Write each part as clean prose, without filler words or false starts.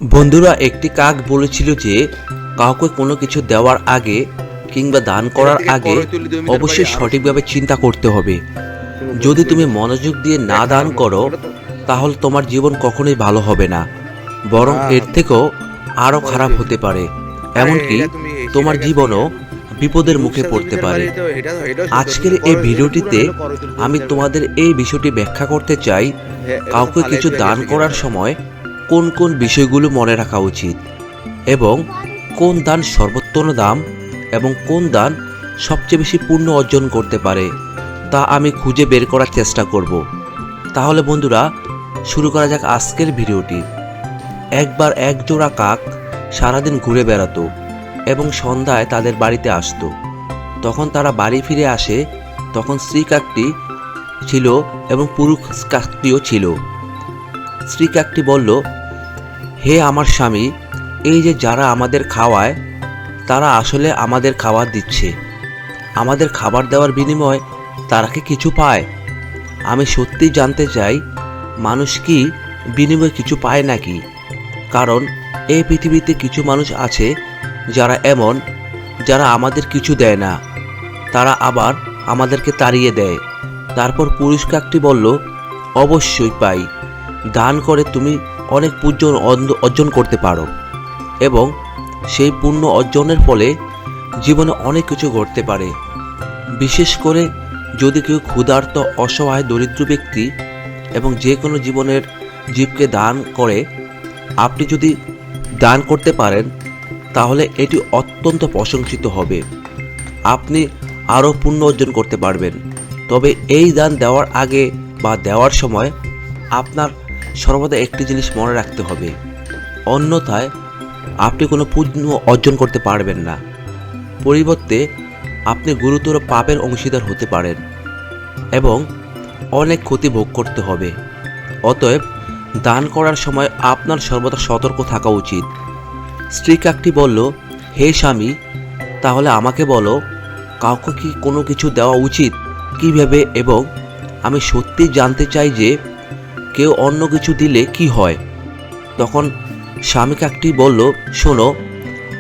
বন্ধুরা, একটি কাক বলেছিল যে কাউকে কোনো কিছু দেওয়ার আগে কিংবা দান করার আগে অবশ্যই সঠিকভাবে চিন্তা করতে হবে। যদি তুমি মনোযোগ দিয়ে না দান করো তাহলে তোমার জীবন কখনোই ভালো হবে না, বরং এর থেকেও আরও খারাপ হতে পারে। এমনকি তোমার জীবনও বিপদের মুখে পড়তে পারে। আজকের এই ভিডিওটিতে আমি তোমাদের এই বিষয়টি ব্যাখ্যা করতে চাই, কাউকে কিছু দান করার সময় কোন কোন বিষয়গুলো মনে রাখা উচিত এবং কোন দান সর্বোত্তম দাম এবং কোন দান সবচেয়ে বেশি পুণ্য অর্জন করতে পারে তা আমি খুঁজে বের করার চেষ্টা করব। তাহলে বন্ধুরা, শুরু করা যাক আজকের ভিডিওটি। একবার এক জোড়া কাক সারাদিন ঘুরে বেড়াতো এবং সন্ধ্যায় তাদের বাড়িতে আসতো। তখন তারা বাড়ি ফিরে আসে, তখন স্ত্রী কাকটি ছিল এবং পুরুষ কাকটিও ছিল। স্ত্রী কাকটি বলল, হে আমার স্বামী, এই যে যারা আমাদের খাওয়ায় তারা আসলে আমাদের খাবার দিচ্ছে, আমাদের খাবার দেওয়ার বিনিময়ে তারা কি কিছু পায়? আমি সত্যিই জানতে চাই, মানুষ কি বিনিময়ে কিছু পায় নাকি? কারণ এই পৃথিবীতে কিছু মানুষ আছে যারা এমন, যারা আমাদের কিছু দেয় না, তারা আবার আমাদেরকে তাড়িয়ে দেয়। তারপর পুরুষ কাকটি বলল, অবশ্যই পাই। দান করে তুমি অনেক পুণ্য অর্জন করতে পারো এবং সেই পুণ্য অর্জনের ফলে জীবনে অনেক কিছু ঘটতে পারে। বিশেষ করে যদি কেউ ক্ষুধার্ত, অসহায়, দরিদ্র ব্যক্তি এবং যে কোনো জীবনের জীবকে দান করে, আপনি যদি দান করতে পারেন তাহলে এটি অত্যন্ত প্রশংসিত হবে, আপনি আরও পুণ্য অর্জন করতে পারবেন। তবে এই দান দেওয়ার আগে বা দেওয়ার সময় আপনার সর্বদা একটি জিনিস মনে রাখতে হবে, অন্যথায় আপনি কোনো পুণ্য অর্জন করতে পারবেন না। পরিবর্তে আপনি গুরুতর পাপের অংশীদার হতে পারেন এবং অনেক ক্ষতি ভোগ করতে হবে। অতএব দান করার সময় আপনার সর্বদা সতর্ক থাকা উচিত। স্ত্রী কাকটি বলল, হে স্বামী, তাহলে আমাকে বলো, কাউকে কি কোনো কিছু দেওয়া উচিত কিভাবে? এবং আমি সত্যিই জানতে চাই যে কেউ অন্য কিছু দিলে কি হয়। তখন স্বামী কাকটি বলল, শোনো,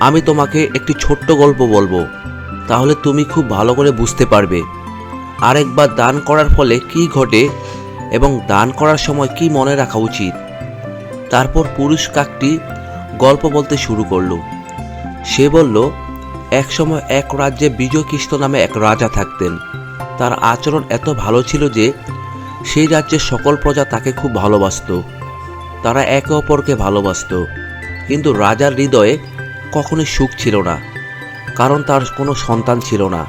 আমি তোমাকে একটি ছোট্ট গল্প বলবো, তাহলে তুমি খুব ভালো করে বুঝতে পারবে আরেকবার দান করার ফলে কি ঘটে এবং দান করার সময় কি মনে রাখা উচিত। তারপর পুরুষ কাকটি গল্প বলতে শুরু করলো। সে বলল, এক সময় এক রাজ্যে বিজয়কৃষ্ণ নামে এক রাজা থাকতেন। তার আচরণ এত ভালো ছিল যে সেই রাজ্যের সকল প্রজা তাকে খুব ভালোবাসত। তারা একে অপরকে ভালোবাসত, কিন্তু রাজার হৃদয়ে কখনোই সুখ ছিল না, কারণ তার কোনো সন্তান ছিল না।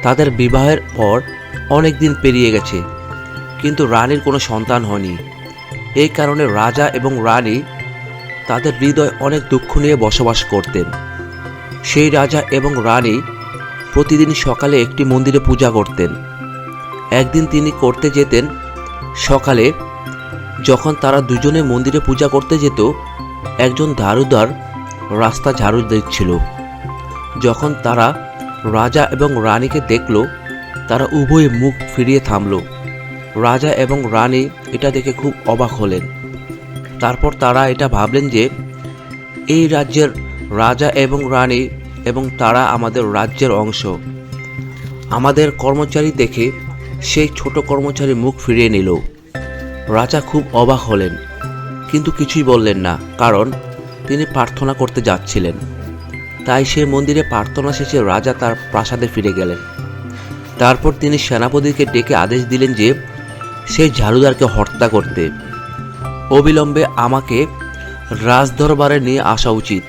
তাদের বিবাহের পর অনেক দিন পেরিয়ে গেছে, কিন্তু রানীর কোনো সন্তান হয়নি। এই কারণে রাজা এবং রানী তাদের হৃদয়ে অনেক দুঃখ নিয়ে বসবাস করতেন। সেই রাজা এবং রানী প্রতিদিন সকালে একটি মন্দিরে পূজা করতেন। একদিন তিনি করতে যেতেন সকালে। যখন তারা দুজনে মন্দিরে পূজা করতে যেত, একজন ঝাড়ুদার রাস্তা ঝাড়ু দিচ্ছিল। যখন তারা রাজা এবং রানীকে দেখল, তারা উভয়ে মুখ ফিরিয়ে থামল। রাজা এবং রানী এটা দেখে খুব অবাক হলেন। তারপর তারা এটা ভাবলেন যে এই রাজ্যের রাজা এবং রানী এবং তারা আমাদের রাজ্যের অংশ। আমাদের কর্মচারী দেখে সেই ছোট কর্মচারী মুখ ফিরিয়ে নিল। রাজা খুব অবাক হলেন, কিন্তু কিছুই বললেন না, কারণ তিনি প্রার্থনা করতে যাচ্ছিলেন। তাই সেই মন্দিরে প্রার্থনা শেষে রাজা তার প্রাসাদে ফিরে গেলেন। তারপর তিনি সেনাপতিকে ডেকে আদেশ দিলেন যে সেই ঝাড়ুদারকে হত্যা করতে। অবিলম্বে আমাকে রাজদরবারে নিয়ে আসা উচিত।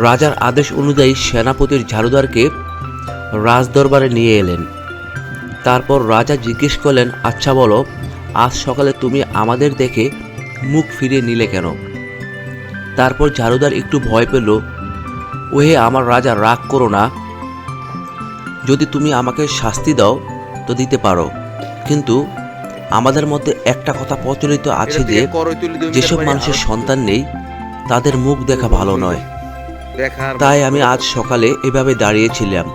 রাজার আদেশ অনুযায়ী সেনাপতির ঝাড়ুদারকে রাজদরবারে নিয়ে এলেন। তারপর রাজা জিজ্ঞেস করলেন, আচ্ছা বলো, আজ সকালে তুমি আমাদের দেখে মুখ ফিরিয়ে নিলে কেন? তারপর ঝাড়ুদার একটু ভয় পেল। ওহে আমার রাজা, রাগ করো না, যদি তুমি আমাকে শাস্তি দাও তো দিতে পারো, কিন্তু আমাদের মধ্যে একটা কথা প্রচলিত আছে যে যেসব মানুষের সন্তান নেই তাদের মুখ দেখা ভালো নয়। তাই আমি আজ সকালে এভাবে দাঁড়িয়েছিলাম।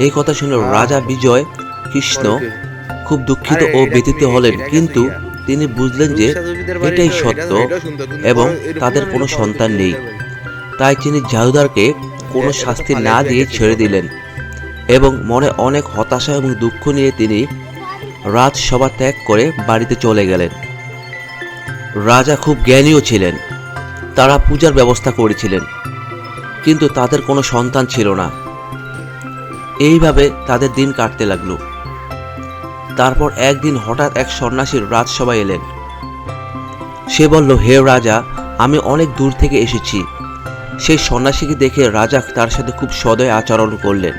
এই কথা শুনে রাজা বিজয় কৃষ্ণ খুব দুঃখিত ও ব্যথিত হলেন, কিন্তু তিনি বুঝলেন যে এটাই সত্য এবং তাদের কোনো সন্তান নেই। তাই তিনি জাদুদারকে কোনো শাস্তি না দিয়ে ছেড়ে দিলেন এবং মনে অনেক হতাশা এবং দুঃখ নিয়ে তিনি রাজসভা ত্যাগ করে বাড়িতে চলে গেলেন। রাজা খুব জ্ঞানীও ছিলেন, তারা পূজার ব্যবস্থা করেছিলেন, কিন্তু তাদের কোনো সন্তান ছিল না। এইভাবে তাদের দিন কাটতে লাগলো। তারপর একদিন হঠাৎ এক সন্ন্যাসীর রাজসভায় এলেন। সে বলল, হে রাজা, আমি অনেক দূর থেকে এসেছি। সেই সন্ন্যাসীকে দেখে রাজা তার সাথে খুব সদয় আচরণ করলেন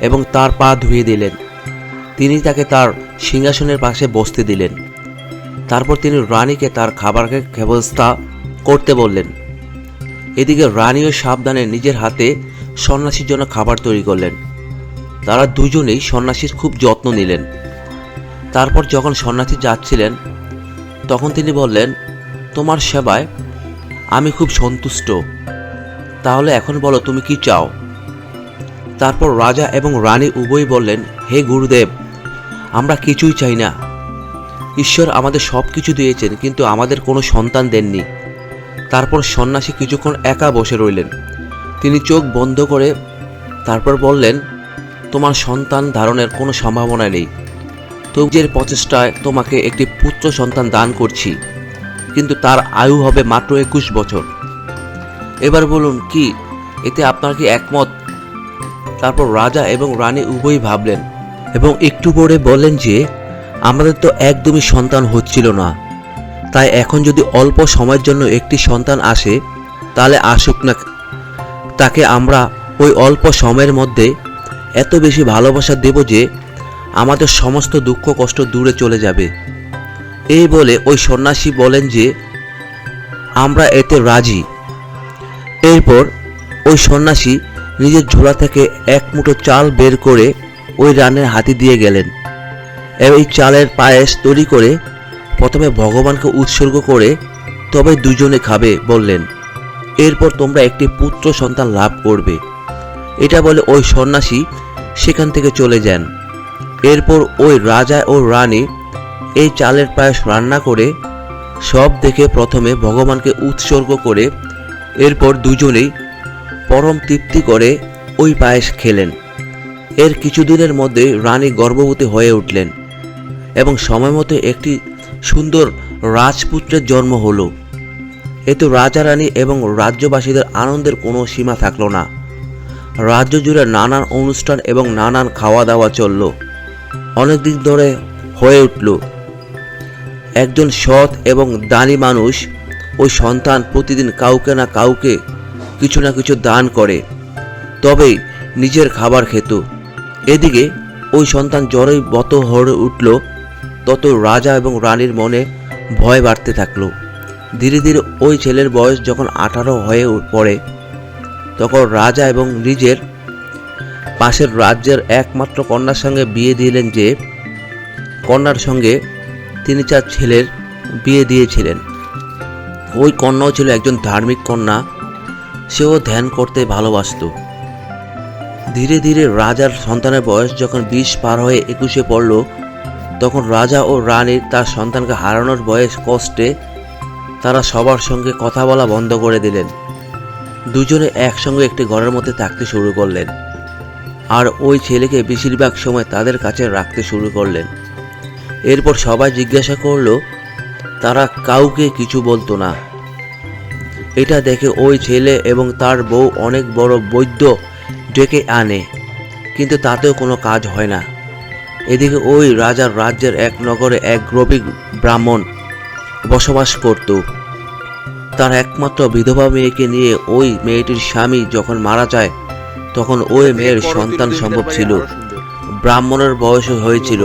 এবং তার পা ধুয়ে দিলেন। তিনি তাকে তার সিংহাসনের পাশে বসতে দিলেন। তারপর তিনি রানীকে তার খাবারের ব্যবস্থা করতে বললেন। এদিকে রানীও সাবধানে নিজের হাতে সন্ন্যাসীর জন্য খাবার তৈরি করলেন। তারা দুজনেই সন্ন্যাসীর খুব যত্ন নিলেন। তারপর যখন সন্ন্যাসী যাচ্ছিলেন তখন তিনি বললেন, তোমার সেবায় আমি খুব সন্তুষ্ট, তাহলে এখন বলো তুমি কি চাও। তারপর রাজা এবং রানী উভয়ই বললেন, হে গুরুদেব, আমরা কিছুই চাই না। ঈশ্বর আমাদের সব কিছু দিয়েছেন, কিন্তু আমাদের কোনো সন্তান দেননি। তারপর সন্ন্যাসী কিছুক্ষণ একা বসে রইলেন। তিনি চোখ বন্ধ করে তারপর বললেন, তোমার সন্তান ধারণের কোনো সম্ভাবনা নেই। নিজের প্রচেষ্টায় তোমাকে একটি পুত্র সন্তান দান করছি, কিন্তু তার আয়ু হবে মাত্র 21 বছর। এবার বলুন কি এতে আপনার কি একমত? তারপর রাজা এবং রানী উভয়ই ভাবলেন এবং একটু পরে বললেন যে আমাদের তো একদমই সন্তান হচ্ছিল না, তাই এখন যদি অল্প সময়ের জন্য একটি সন্তান আসে তাহলে আসুক না, তাকে আমরা ওই অল্প সময়ের মধ্যে এত বেশি ভালোবাসা দেব যে আমাদের সমস্ত দুঃখ কষ্ট দূরে চলে যাবে। এই বলে ওই সন্ন্যাসী বলেন যে আমরা এতে রাজি। এরপর ওই সন্ন্যাসী নিজের ঝোলা থেকে এক মুঠো চাল বের করে ওই রানের হাতে দিয়ে গেলেন এবং এই চালের পায়েস তৈরি করে প্রথমে ভগবানকে উৎসর্গ করে তবে দুজনে খাবে বললেন। এরপর তোমরা একটি পুত্র সন্তান লাভ করবে। এটা বলে ওই সন্ন্যাসী সেখান থেকে চলে যান। এরপর ওই রাজা ও রানী এই চালের পায়েস রান্না করে সব দেখে প্রথমে ভগবানকে উৎসর্গ করে এরপর দুজনেই পরম তৃপ্তি করে ওই পায়েস খেলেন। এর কিছুদিনের মধ্যে রানী গর্ভবতী হয়ে উঠলেন এবং সময় মতো একটি সুন্দর রাজপুত্রের জন্ম হলো। এতে রাজা রানী এবং রাজ্যবাসীদের আনন্দের কোনো সীমা থাকলো না। রাজ্য জুড়ে নানান অনুষ্ঠান এবং নানান খাওয়া দাওয়া চলল। অনেকদিন ধরে হয়ে উঠল। একজন সৎ এবং দানী মানুষ ওই সন্তান প্রতিদিন কাউকে না কাউকে কিছু না কিছু দান করে, তবেই নিজের খাবার খেত। এদিকে ওই সন্তান জ্বরে বত হয়ে উঠল। তত রাজা এবং রানীর মনে ভয় বাড়তে থাকলো। ধীরে ধীরে ওই ছেলের বয়স যখন 18 হয়ে পড়ে তখন রাজা এবং নিজের পাশের রাজ্যের একমাত্র কন্যার সঙ্গে বিয়ে দিলেন। যে কন্যার সঙ্গে তিনি তার ছেলের বিয়ে দিয়েছিলেন, ওই কন্যাও ছিল একজন ধার্মিক কন্যা। সেও ধ্যান করতে ভালোবাসত। ধীরে ধীরে রাজার সন্তানের বয়স যখন 20 পার হয়ে 21-এ পড়ল তখন রাজা ও রানীর তার সন্তানকে হারানোর বয়স কষ্টে তারা সবার সঙ্গে কথা বলা বন্ধ করে দিলেন। দুজনে একসঙ্গে একটি ঘরের মধ্যে থাকতে শুরু করলেন আর ওই ছেলেকে বেশিরভাগ সময় তাদের কাছে রাখতে শুরু করলেন। এরপর সবাই জিজ্ঞাসা করলো, তারা কাউকে কিছু বলতো না। এটা দেখে ওই ছেলে এবং তার বউ অনেক বড় বৈদ্য ডেকে আনে, কিন্তু তাতেও কোনো কাজ হয় না। এদিকে ওই রাজার রাজ্যের এক নগরে এক গরিব ব্রাহ্মণ বসবাস করত। তার একমাত্র বিধবা মেয়েকে নিয়ে ওই মেয়েটির স্বামী যখন মারা যায় তখন ওই মেয়ের সন্তান সম্ভব ছিল। ব্রাহ্মণের বয়স হয়েছিল,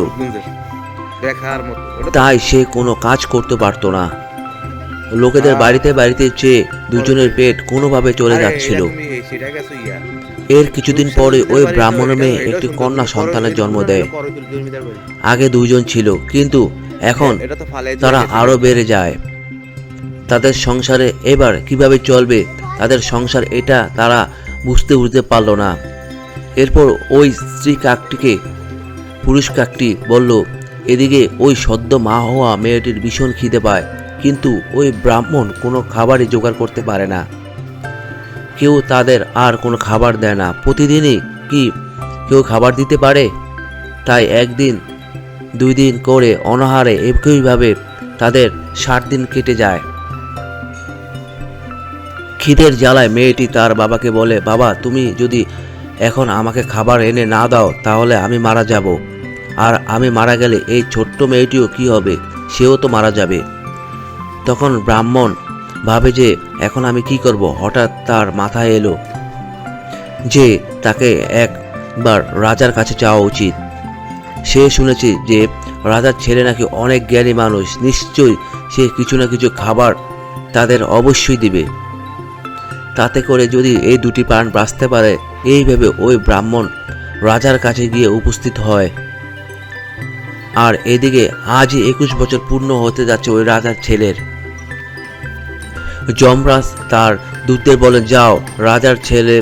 তাই সে কোনো কাজ করতে পারত না। লোকেদের বাড়িতে বাড়িতে চেয়ে দুজনের পেট কোনোভাবে চলে যাচ্ছিল। এর কিছুদিন পরে ওই ব্রাহ্মণের মেয়ে একটি কন্যা সন্তানের জন্ম দেয়। আগে দুজন ছিল, কিন্তু এখন তারা আরো বেড়ে যায়। তাদের সংসারে এবার কিভাবে চলবে তাদের সংসার, এটা তারা বুঝতে পারল না। এরপর ওই স্ত্রী কাকটিকে পুরুষ কাকটি বলল, এদিকে ওই সদ্য মা হওয়া মেয়েটির ভীষণ খিদে পায়, কিন্তু ওই ব্রাহ্মণ কোনো খাবারই জোগাড় করতে পারে না। কেউ তাদের আর কোনো খাবার দেয় না। প্রতিদিনই কি কেউ খাবার দিতে পারে? তাই একদিন 2 দিন করে অনাহারে একইভাবে তাদের 60 দিন কেটে যায়। খিদের জ্বালায় মেয়েটি তার বাবাকে বলে, বাবা, তুমি যদি এখন আমাকে খাবার এনে না দাও তাহলে আমি মারা যাব, আর আমি মারা গেলে এই ছোট্ট মেয়েটিও কি হবে? সেও তো মারা যাবে। তখন ব্রাহ্মণ ভাবে যে এখন আমি কি করব। হঠাৎ তার মাথায় এলো যে তাকে একবার রাজার কাছে যাওয়া উচিত। সে শুনেছে যে রাজার ছেলে নাকি অনেক জ্ঞানী মানুষ, নিশ্চয়ই সে কিছু না কিছু খাবার তাদের অবশ্যই দিবে। তাতে করে যদি এই 2টি প্রাণ বাঁচতে পারে, এই ভেবে ওই ব্রাহ্মণ রাজার কাছে গিয়ে উপস্থিত হয়। আর এদিকে আজই 21 বছর পূর্ণ হতে যাচ্ছে ওই রাজার ছেলের। যমরাজ তার দূতদের বলেন, যাও রাজার ছেলে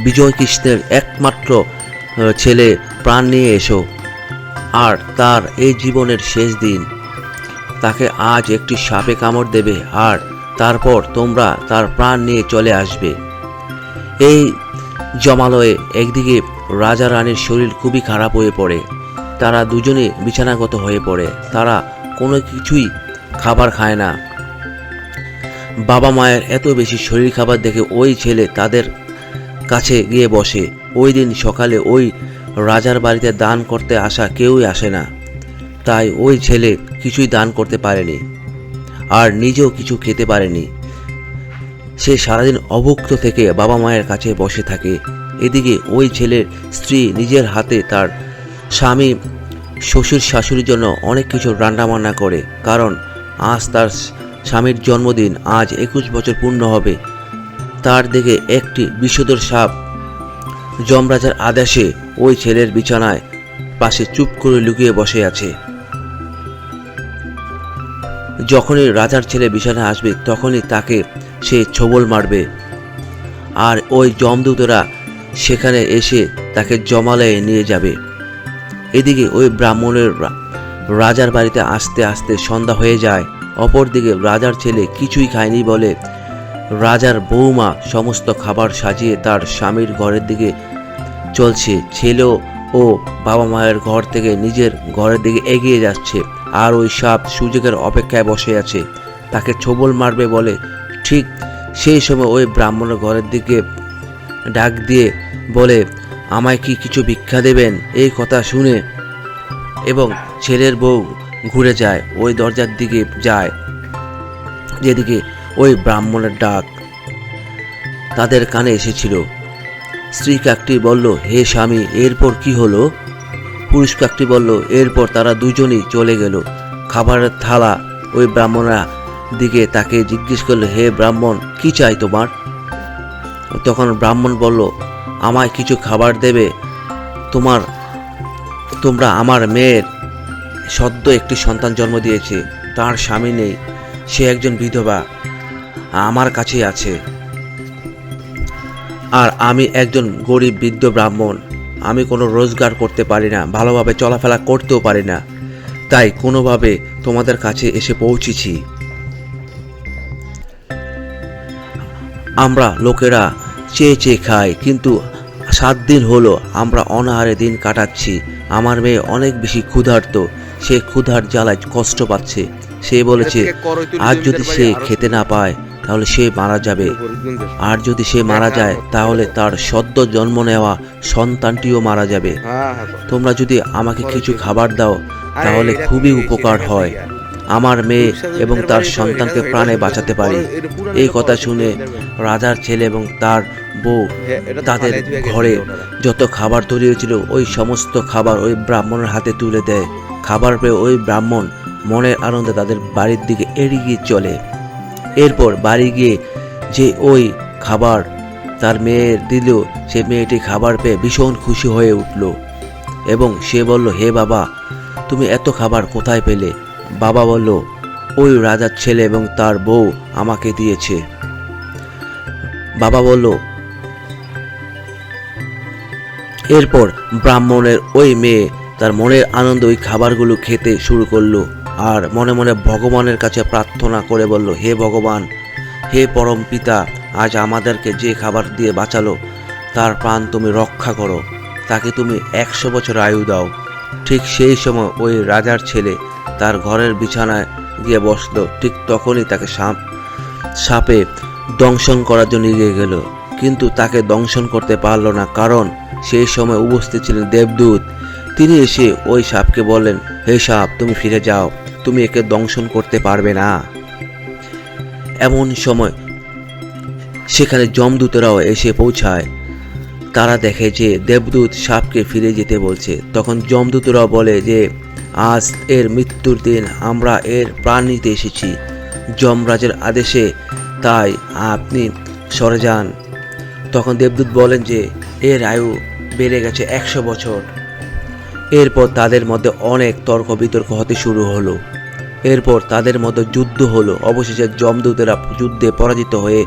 বিজয় কৃষ্ণের একমাত্র ছেলে প্রাণ নিয়ে এসো। আর তার এই জীবনের শেষ দিন, তাকে আজ একটি সাপে কামড় দেবে, আর তারপর তোমরা তার প্রাণ নিয়ে চলে আসবে। এই জমালয়ে একদিকে রাজা রানীর শরীর খুবই খারাপ হয়ে পড়ে। তারা দুজনে বিছানাগত হয়ে পড়ে। তারা কোনো কিছুই খাবার খায় না। বাবা মায়ের এত বেশি শরীর খাবার দেখে ওই ছেলে তাদের কাছে গিয়ে বসে। ওই দিন সকালে ওই রাজার বাড়িতে দান করতে আসা কেউই আসে না, তাই ওই ছেলে কিছুই দান করতে পারেনি, আর নিজেও কিছু খেতে পারেনি। সে সারাদিন অভুক্ত থেকে বাবা মায়ের কাছে বসে থাকে। এদিকে ওই ছেলের স্ত্রী নিজের হাতে তার স্বামী শ্বশুর শাশুড়ির জন্য অনেক কিছু রান্নাবান্না করে, কারণ আজ তার স্বামীর জন্মদিন। আজ 21 বছর পূর্ণ হবে। তার দিকে একটি বিষধর সাপ যমরাজার আদেশে ওই ছেলের বিছানায় পাশে চুপ করে লুকিয়ে বসে আছে। যখনই রাজার ছেলে বিছানায় আসবে তখনই তাকে সে ছোবল মারবে, আর ওই যমদূতরা সেখানে এসে তাকে জমালয়ে নিয়ে যাবে। এদিকে ওই ব্রাহ্মণের রাজার বাড়িতে আসতে আসতে সন্ধ্যা হয়ে যায়। অপরদিকে রাজার ছেলে কিছুই খায়নি বলে রাজার বৌমা সমস্ত খাবার সাজিয়ে তার স্বামীর ঘরের দিকে চলছে। ছেলেও ও বাবা মায়ের ঘর থেকে নিজের ঘরের দিকে এগিয়ে যাচ্ছে, আর ওই সাপ সুযোগের অপেক্ষায় বসে আছে তাকে ছোবল মারবে বলে। ঠিক সেই সময় ওই ব্রাহ্মণের ঘরের দিকে ডাক দিয়ে বলে, আমায় কি কিছু ভিক্ষা দেবেন? এই কথা শুনে এবং ছেলের বউ ঘুরে যায়, ওই দরজার দিকে যায় যেদিকে ওই ব্রাহ্মণের ডাক তাদের কানে এসেছিল। স্ত্রী কাকটি বলল, হে স্বামী, এরপর কি হলো? পুরুষ কাকটি বলল, এরপর তারা দুজনেই চলে গেল। খাবারের থালা ওই ব্রাহ্মণরা দিকে তাকে জিজ্ঞেস করলো, হে ব্রাহ্মণ, কি চাই তোমার? তখন ব্রাহ্মণ বলল, আমায় কিছু খাবার দেবে। তোমরা আমার মেয়ের সদ্য একটি সন্তান জন্ম দিয়েছে, তার স্বামী নেই, সে একজন বিধবা, আমার কাছেই আছে। আর আমি একজন গরিব বৃদ্ধ ব্রাহ্মণ, আমি কোনো রোজগার করতে পারি না, ভালোভাবে চলাফেরা করতেও পারি না, তাই কোনোভাবে তোমাদের কাছে এসে পৌঁছেছি। আমরা লোকেরা চেয়ে চেয়ে খাই, কিন্তু 7 দিন হলো আমরা অনাহারে দিন কাটাচ্ছি। আমার মেয়ে অনেক বেশি ক্ষুধার্ত, সে ক্ষুধার জ্বালায় কষ্ট পাচ্ছে। সে বলেছে আজ যদি সে খেতে না পায় তাহলে সে মারা যাবে, আর যদি সে মারা যায় তাহলে তার সদ্য জন্ম নেওয়া সন্তানটিও মারা যাবে। তোমরা যদি আমাকে কিছু খাবার দাও তাহলে খুবই উপকার হয়, আমার মেয়ে এবং তার সন্তানকে প্রাণে বাঁচাতে পারি। এই কথা শুনে রাজার ছেলে এবং তার বউ তাদের ঘরে যত খাবার তৈরি হয়েছিল ওই সমস্ত খাবার ওই ব্রাহ্মণের হাতে তুলে দেয়। খাবার পেয়ে ওই ব্রাহ্মণ মনের আনন্দে তাদের বাড়ির দিকে এড়িয়ে চলে। এরপর বাড়ি গিয়ে যে ওই খাবার তার মেয়ের দিল, সে মেয়েটি খাবার পেয়ে ভীষণ খুশি হয়ে উঠল এবং সে বলল, হে বাবা, তুমি এত খাবার কোথায় পেলে? বাবা বলল, ওই রাজার ছেলে এবং তার বউ আমাকে দিয়েছে। বাবা বলল, এরপর ব্রাহ্মণের ওই মেয়ে তার মনের আনন্দ ওই খাবারগুলো খেতে শুরু করলো আর মনে মনে ভগবানের কাছে প্রার্থনা করে বলল, হে ভগবান, হে পরম পিতা, আজ আমাদেরকে যে খাবার দিয়ে বাঁচালো তার প্রাণ তুমি রক্ষা করো, তাকে তুমি 100 বছর আয়ু দাও। ঠিক সেই সময় ওই রাজার ছেলে তার ঘরের বিছানায় গিয়ে বসলো। ঠিক তখনই তাকে সাপে দংশন করার জন্য এগিয়ে গেল, কিন্তু তাকে দংশন করতে পারল না, কারণ সেই সময় উপস্থিত ছিলেন দেবদূত। তিনি এসে ওই সাপকে বললেন, হে সাপ, তুমি ফিরে যাও, তুমি একে দংশন করতে পারবে না। এমন সময় সেখানে যমদূতেরাও এসে পৌঁছায়। তারা দেখে যে দেবদূত সাপকে ফিরে যেতে বলছে। তখন যমদূতরাও বলে যে আজ এর মৃত্যুর দিন, আমরা এর প্রাণ নিতে এসেছি যমরাজের আদেশে, তাই আপনি সরে যান। তখন দেবদূত বলেন যে এর আয়ু বেড়ে গেছে 100 বছর। এরপর তাদের মধ্যে অনেক তর্ক বিতর্ক হতে শুরু হলো। এরপর তাদের মধ্যে যুদ্ধ হলো। অবশেষে যমদূতেরা যুদ্ধে পরাজিত হয়ে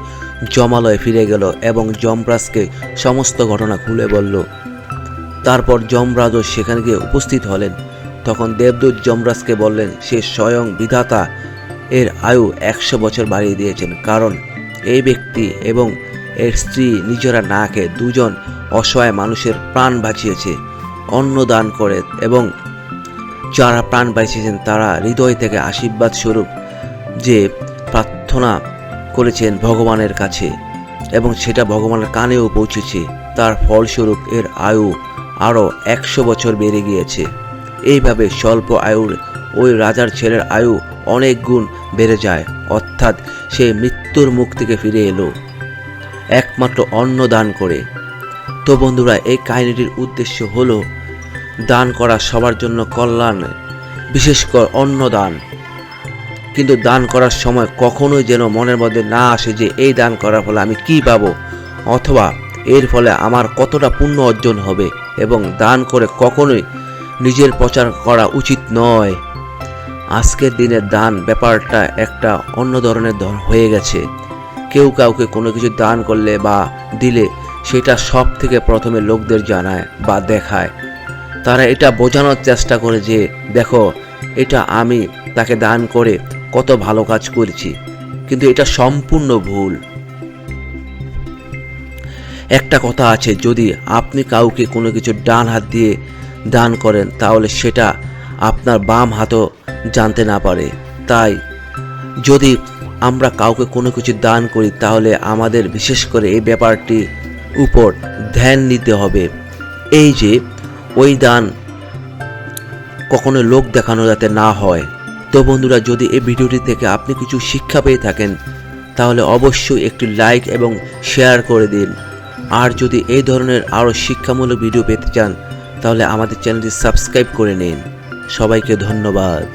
যমালয়ে ফিরে গেল এবং যমরাজকে সমস্ত ঘটনা খুলে বলল। তারপর যমরাজও সেখানে গিয়ে উপস্থিত হলেন। তখন দেবদূত যমরাজকে বললেন, সে স্বয়ং বিধাতা এর আয়ু 100 বছর বাড়িয়ে দিয়েছেন, কারণ এই ব্যক্তি এবং এর স্ত্রী নিজেরা না খেয়ে 2 জন অসহায় মানুষের প্রাণ বাঁচিয়েছে অন্ন দান করে, এবং যারা প্রাণ বাঁচিয়েছেন তারা হৃদয় থেকে আশীর্বাদ স্বরূপ যে প্রার্থনা করেছেন ভগবানের কাছে এবং সেটা ভগবানের কানেও পৌঁছেছে, তার ফলস্বরূপ এর আয়ু আরও 100 বছর বেড়ে গিয়েছে। এইভাবে স্বল্প আয়ুর ওই রাজার ছেলের আয়ু অনেক গুণ বেড়ে যায়, অর্থাৎ সে মৃত্যুর মুখ থেকে ফিরে এলো একমাত্র অন্ন দান করে। তো বন্ধুরা, এই কাহিনীটির উদ্দেশ্য হলো দান করা সবার জন্য কল্যাণ, বিশেষ করে অন্নদান। কিন্তু দান করার সময় কখনোই যেন মনের মধ্যে না আসে যে এই দান করার ফলে আমি কি পাবো, অথবা এর ফলে আমার কতটা পুণ্য অর্জন হবে, এবং দান করে কখনোই নিজের প্রচার করা উচিত নয়। আজকের দিনের দান ব্যাপারটা একটা অন্য ধরনের হয়ে গেছে। কেউ কাউকে কোনো কিছু দান করলে বা দিলে সেটা সব থেকে প্রথমে লোকদের জানায় বা দেখায়। তারা এটা বোঝানোর চেষ্টা করে যে দেখো, এটা আমি তাকে দান করে কত ভালো কাজ করেছি, কিন্তু এটা সম্পূর্ণ ভুল। একটা কথা আছে, যদি আপনি কাউকে কোনো কিছু ডান হাত দিয়ে দান করেন তাহলে সেটা আপনার বাম হাতও জানতে না পারে। তাই যদি আমরা কাউকে কোনো কিছু দান করি তাহলে আমাদের বিশেষ করে এই ব্যাপারটি উপর ধ্যান নিতে হবে, এই যে ওই দান কখনো লোক দেখানো যাতে না হয়। তো বন্ধুরা, যদি এই ভিডিওটি থেকে আপনি কিছু শিক্ষা পেয়ে থাকেন তাহলে অবশ্যই একটি লাইক এবং শেয়ার করে দিন। আর যদি এই ধরনের আরও শিক্ষামূলক ভিডিও পেতে চান তাহলে আমাদের চ্যানেলটি সাবস্ক্রাইব করে নিন। সবাইকে ধন্যবাদ।